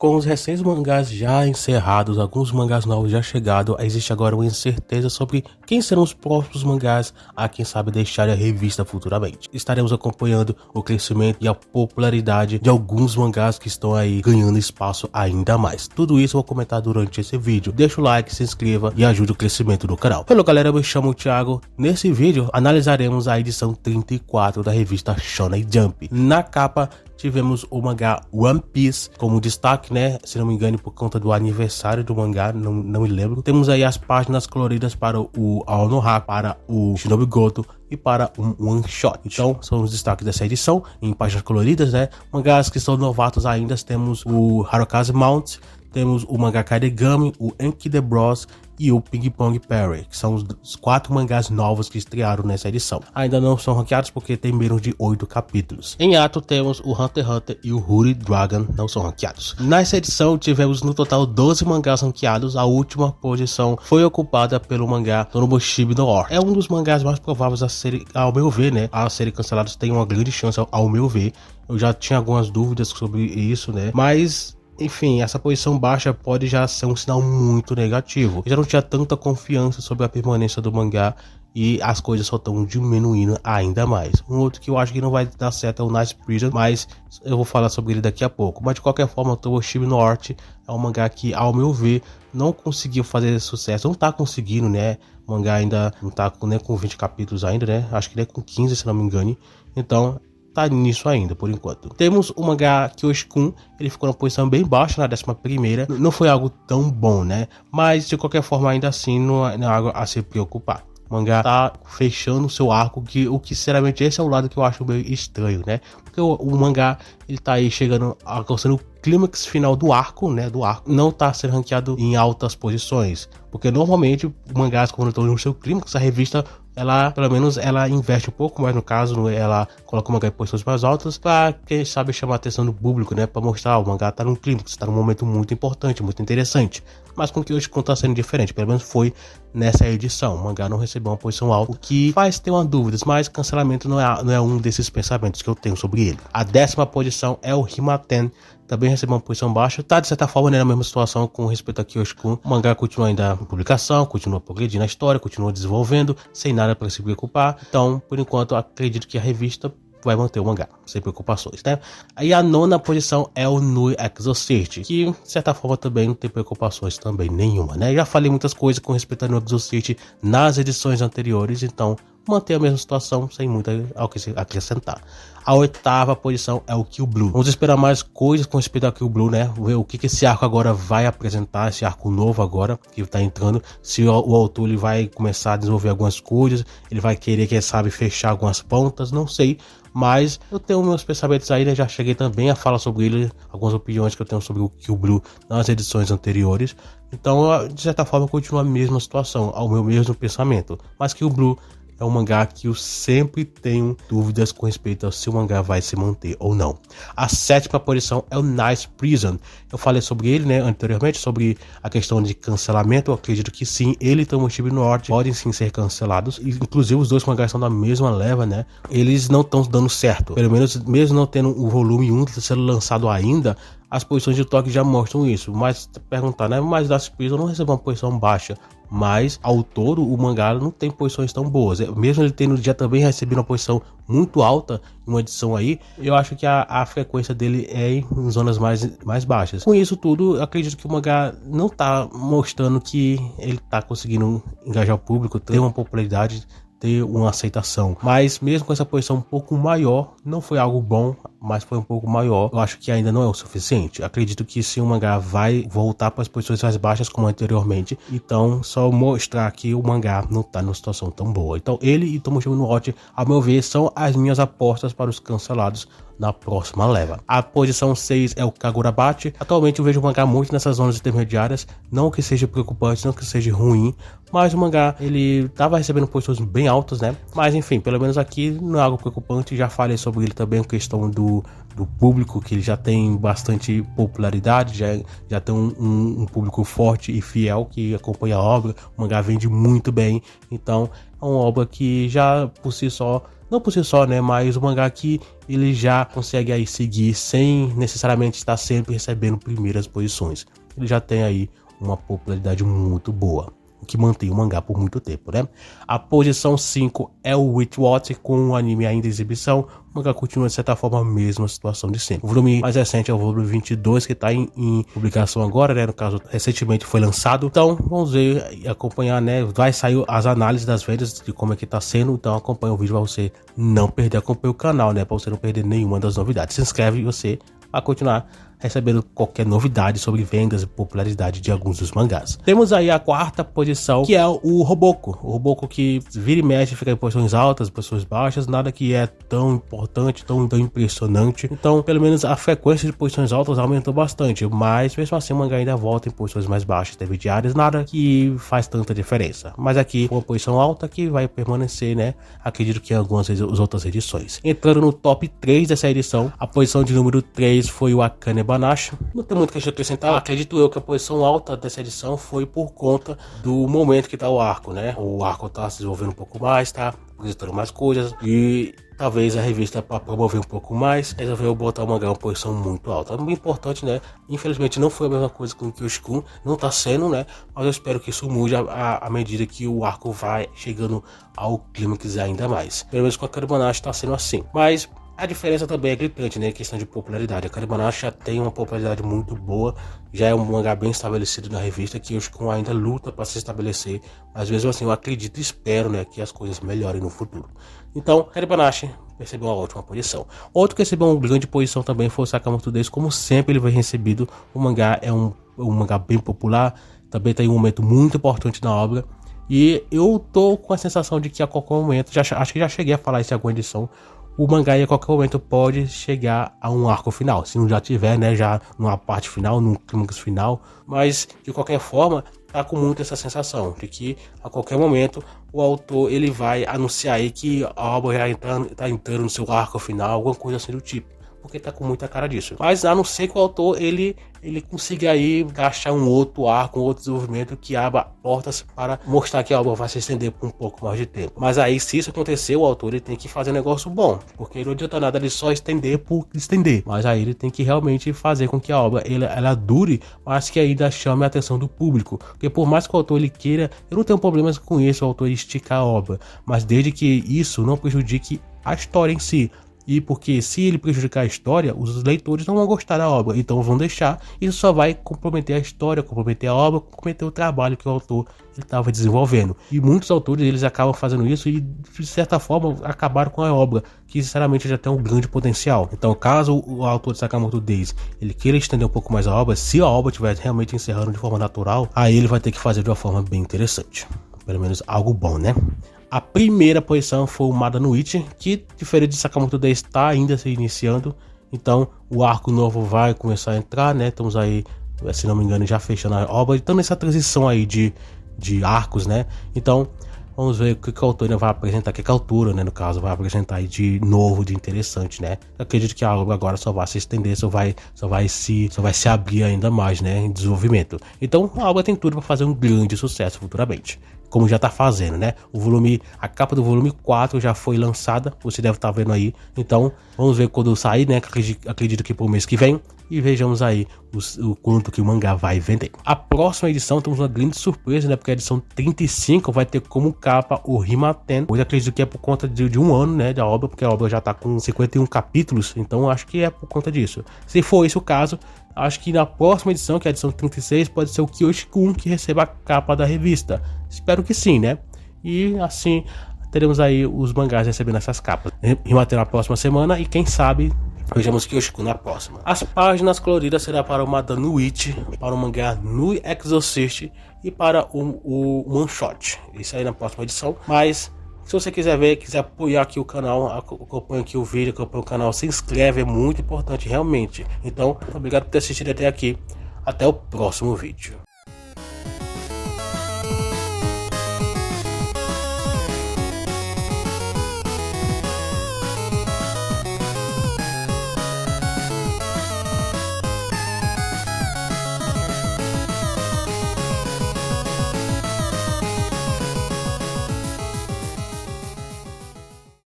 Com os recentes mangás já encerrados, alguns mangás novos já chegados, existe agora uma incerteza sobre quem serão os próximos mangás a quem sabe deixar a revista futuramente. Estaremos acompanhando o crescimento e a popularidade de alguns mangás que estão aí ganhando espaço ainda mais. Tudo isso eu vou comentar durante esse vídeo. Deixa o like, se inscreva e ajude o crescimento do canal. Hello galera, eu me chamo Thiago. Nesse vídeo analisaremos a edição 34 da revista Shonen Jump. Na capa tivemos o mangá One Piece como destaque, né? Se não me engano, por conta do aniversário do mangá, não me lembro. Temos aí as páginas coloridas para o Aonoha, para o Shinobi Goto e para um one shot. Então, são os destaques dessa edição em páginas coloridas, né? Mangás que são novatos ainda, temos o Harukaze Mount, temos o mangá Kaidegami, o Enki the Bros e o Ping Pong Parry, que são os 4 mangás novos que estrearam nessa edição. Ainda não são ranqueados porque tem menos de 8 capítulos. Em ato temos o Hunter x Hunter e o Hooded Dragon, não são ranqueados. Nessa edição tivemos no total 12 mangás ranqueados. A última posição foi ocupada pelo mangá Tonoboshimi no War. É um dos mangás mais prováveis a serem, ao meu ver, né, a serem cancelados. Tem uma grande chance, ao meu ver. Eu já tinha algumas dúvidas sobre isso, né, mas enfim, essa posição baixa pode já ser um sinal muito negativo. Eu já não tinha tanta confiança sobre a permanência do mangá e as coisas só estão diminuindo ainda mais. Um outro que eu acho que não vai dar certo é o Nice Prison, mas eu vou falar sobre ele daqui a pouco. Mas de qualquer forma, o Tomoshimi no Art é um mangá que, ao meu ver, não conseguiu fazer sucesso. Não tá conseguindo, né? O mangá ainda não tá nem com 20 capítulos ainda, né? Acho que ele é com 15, se não me engano. Então tá nisso ainda, por enquanto. Temos o mangá Kyoshi-kun, ele ficou na posição bem baixa, na 11ª. Não foi algo tão bom, né? Mas, de qualquer forma, ainda assim, não é algo a se preocupar. O mangá tá fechando o seu arco, o que, sinceramente, esse é o lado que eu acho meio estranho, né? Porque o mangá, ele tá aí chegando, alcançando o clímax final do arco, né? Do arco. Não tá sendo ranqueado em altas posições. Porque, normalmente, mangás, quando estão no seu clímax, a revista, ela, pelo menos, ela investe um pouco, mas no caso, ela coloca o mangá em posições mais altas pra, quem sabe, chamar a atenção do público, né? Pra mostrar, o mangá tá num clímax, tá num momento muito importante, muito interessante. Mas com que hoje tá sendo diferente, pelo menos foi nessa edição. O mangá não recebeu uma posição alta, o que faz ter uma dúvida, mas cancelamento não é um desses pensamentos que eu tenho sobre ele. A 10ª posição é o Himaten, também recebeu uma posição baixa, tá de certa forma, né, na mesma situação com respeito a Kyoshi-kun. O mangá continua ainda em publicação, continua progredindo a história, continua desenvolvendo, sem nada para se preocupar. Então, por enquanto, acredito que a revista vai manter o mangá, sem preocupações, né? Aí a 9ª posição é o New Exorcist, que de certa forma também não tem preocupações também nenhuma, né? Já falei muitas coisas com respeito ao New Exorcist nas edições anteriores, então manter a mesma situação sem muito ao que se acrescentar. A 8ª posição é o Kill Blue. Vamos esperar mais coisas com respeito ao Kill Blue, né? Ver o que esse arco agora vai apresentar, esse arco novo agora que tá entrando. Se o autor ele vai começar a desenvolver algumas coisas, ele vai querer, quem sabe, fechar algumas pontas, não sei. Mas eu tenho meus pensamentos aí, né? Já cheguei também a falar sobre ele, algumas opiniões que eu tenho sobre o Kill Blue nas edições anteriores. Então, de certa forma, continua a mesma situação, ao meu mesmo pensamento. Mas Kill Blue é um mangá que eu sempre tenho dúvidas com respeito a se o mangá vai se manter ou não. A 7ª posição é o Nice Prison. Eu falei sobre ele, né, anteriormente, sobre a questão de cancelamento. Eu acredito que sim, ele e Tomoshimi no Art podem sim ser cancelados. E, inclusive, os dois mangás estão na mesma leva, né? Eles não estão dando certo. Pelo menos, mesmo não tendo o volume 1 sendo lançado ainda, as posições de toque já mostram isso. Mas perguntar, né? Mas Nice Prison não recebeu uma posição baixa. Mas ao todo o mangá não tem posições tão boas. Mesmo ele tendo já também recebido uma posição muito alta em uma edição aí, eu acho que a frequência dele é em zonas mais baixas. Com isso tudo, eu acredito que o mangá não tá mostrando que ele tá conseguindo engajar o público, ter uma popularidade, ter uma aceitação. Mas mesmo com essa posição um pouco maior, não foi algo bom, mas foi um pouco maior. Eu acho que ainda não é o suficiente. Acredito que se o mangá vai voltar para as posições mais baixas como anteriormente, então só mostrar que o mangá não tá numa situação tão boa. Então ele e Tomoshimi no Art, ao meu ver, são as minhas apostas para os cancelados na próxima leva. A posição 6 é o Kagurabachi. Atualmente eu vejo o mangá muito nessas zonas intermediárias, não que seja preocupante, não que seja ruim, mas o mangá ele tava recebendo posições bem altas, né? Mas enfim, pelo menos aqui não é algo preocupante. Já falei sobre ele também, a questão do público, que ele já tem bastante popularidade, já tem um público forte e fiel que acompanha a obra. O mangá vende muito bem, então é uma obra que já por si só não por si só, né, mas um mangá que ele já consegue aí seguir sem necessariamente estar sempre recebendo primeiras posições. Ele já tem aí uma popularidade muito boa, o que mantém o mangá por muito tempo, né? A posição 5 é o Witchwatch, com o anime ainda em exibição. O mangá continua de certa forma a mesma situação de sempre. O volume mais recente é o volume 22, que está em publicação agora, né? No caso, recentemente foi lançado. Então, vamos ver e acompanhar, né? Vai sair as análises das vendas, de como é que tá sendo. Então, acompanha o vídeo para você não perder. Acompanha o canal, né? Para você não perder nenhuma das novidades. Se inscreve e você vai continuar recebendo qualquer novidade sobre vendas e popularidade de alguns dos mangás. Temos aí a quarta posição, que é o Roboco. O Roboco que vira e mexe, fica em posições altas, posições baixas, nada que é tão importante, tão impressionante. Então, pelo menos a frequência de posições altas aumentou bastante, mas mesmo assim o mangá ainda volta em posições mais baixas intermediárias, nada que faz tanta diferença. Mas aqui, uma posição alta que vai permanecer, né? Acredito que em algumas outras edições. Entrando no top 3 dessa edição, a posição de número 3 foi o Akane Banashi. Não tem muito que acrescentar. Acredito eu que a posição alta dessa edição foi por conta do momento que tá o arco, né? O arco tá se desenvolvendo um pouco mais, tá apresentando mais coisas e talvez a revista, para promover um pouco mais, resolveu botar o mangá em uma posição muito alta. É muito importante, né? Infelizmente não foi a mesma coisa com o Kyoshikun, não tá sendo, né? Mas eu espero que isso mude à medida que o arco vai chegando ao clímax ainda mais. Pelo menos com a Akane Banashi tá sendo assim. Mas a diferença também é gritante, né? Em questão de popularidade. A Akane Banashi já tem uma popularidade muito boa, já é um mangá bem estabelecido na revista, que o Kyoshikun ainda luta para se estabelecer. Mas mesmo assim, eu acredito e espero, né, que as coisas melhorem no futuro. Então, Akane Banashi recebeu uma ótima posição. Outro que recebeu uma grande posição também foi o Sakamoto Days. Como sempre ele vem recebido, o mangá é um mangá bem popular, também tem um momento muito importante na obra. E eu tô com a sensação de que a qualquer momento, acho que já cheguei a falar isso em alguma edição, o mangá a qualquer momento pode chegar a um arco final, se não já tiver, né, já numa parte final, num clímax final, mas de qualquer forma, tá com muito essa sensação de que a qualquer momento o autor ele vai anunciar aí que a obra já tá entrando no seu arco final, alguma coisa assim do tipo. Porque tá com muita cara disso. Mas a não ser que o autor ele consiga aí achar um outro arco, um outro desenvolvimento que abra portas para mostrar que a obra vai se estender por um pouco mais de tempo. Mas aí, se isso acontecer, o autor ele tem que fazer um negócio bom, porque não adianta nada ele só estender por estender. Mas aí ele tem que realmente fazer com que a obra ela dure, mas que ainda chame a atenção do público. Porque por mais que o autor ele queira, eu não tenho problemas com isso, o autor esticar a obra, mas desde que isso não prejudique a história em si. E porque se ele prejudicar a história, os leitores não vão gostar da obra, então vão deixar. Isso só vai comprometer a história, comprometer a obra, comprometer o trabalho que o autor estava desenvolvendo. E muitos autores eles acabam fazendo isso e de certa forma acabaram com a obra, que sinceramente já tem um grande potencial. Então caso o autor de Sakamoto Days ele queira estender um pouco mais a obra, se a obra estiver realmente encerrando de forma natural, aí ele vai ter que fazer de uma forma bem interessante. Pelo menos algo bom, né? A primeira posição foi o Mada no Ichi, que diferente de Sakamoto Days está ainda se iniciando, então o arco novo vai começar a entrar, né? Estamos aí, se não me engano, já fechando a obra, então nessa transição aí de arcos, né? Então vamos ver o que a autora vai apresentar, que a autora, né, no caso, vai apresentar aí de novo, de interessante, né? Eu acredito que a obra agora só vai se estender, só vai se abrir ainda mais, né, em desenvolvimento. Então a obra tem tudo para fazer um grande sucesso futuramente, como já tá fazendo, né? A capa do volume 4 já foi lançada, você deve estar vendo aí. Então, vamos ver quando sair, né? Acredito que pro mês que vem. E vejamos aí o quanto que o mangá vai vender. A próxima edição temos uma grande surpresa, né? Porque a edição 35 vai ter como capa o Rimaten. Hoje acredito que é por conta de um ano, né? Da obra, porque a obra já tá com 51 capítulos. Então, acho que é por conta disso. Se for esse o caso, acho que na próxima edição, que é a edição 36, pode ser o Kyoshikun que receba a capa da revista. Espero que sim, né? E assim teremos aí os mangás recebendo essas capas. Rimaten na próxima semana e quem sabe vejamos Kyoshikun na próxima. As páginas coloridas será para o Mada no Ichi, para o mangá no Exorcist e para o One Shot. Isso aí na próxima edição. Mas se você quiser ver, quiser apoiar aqui o canal, acompanha aqui o vídeo, acompanha o canal, se inscreve, é muito importante realmente. Então, obrigado por ter assistido até aqui. Até o próximo vídeo.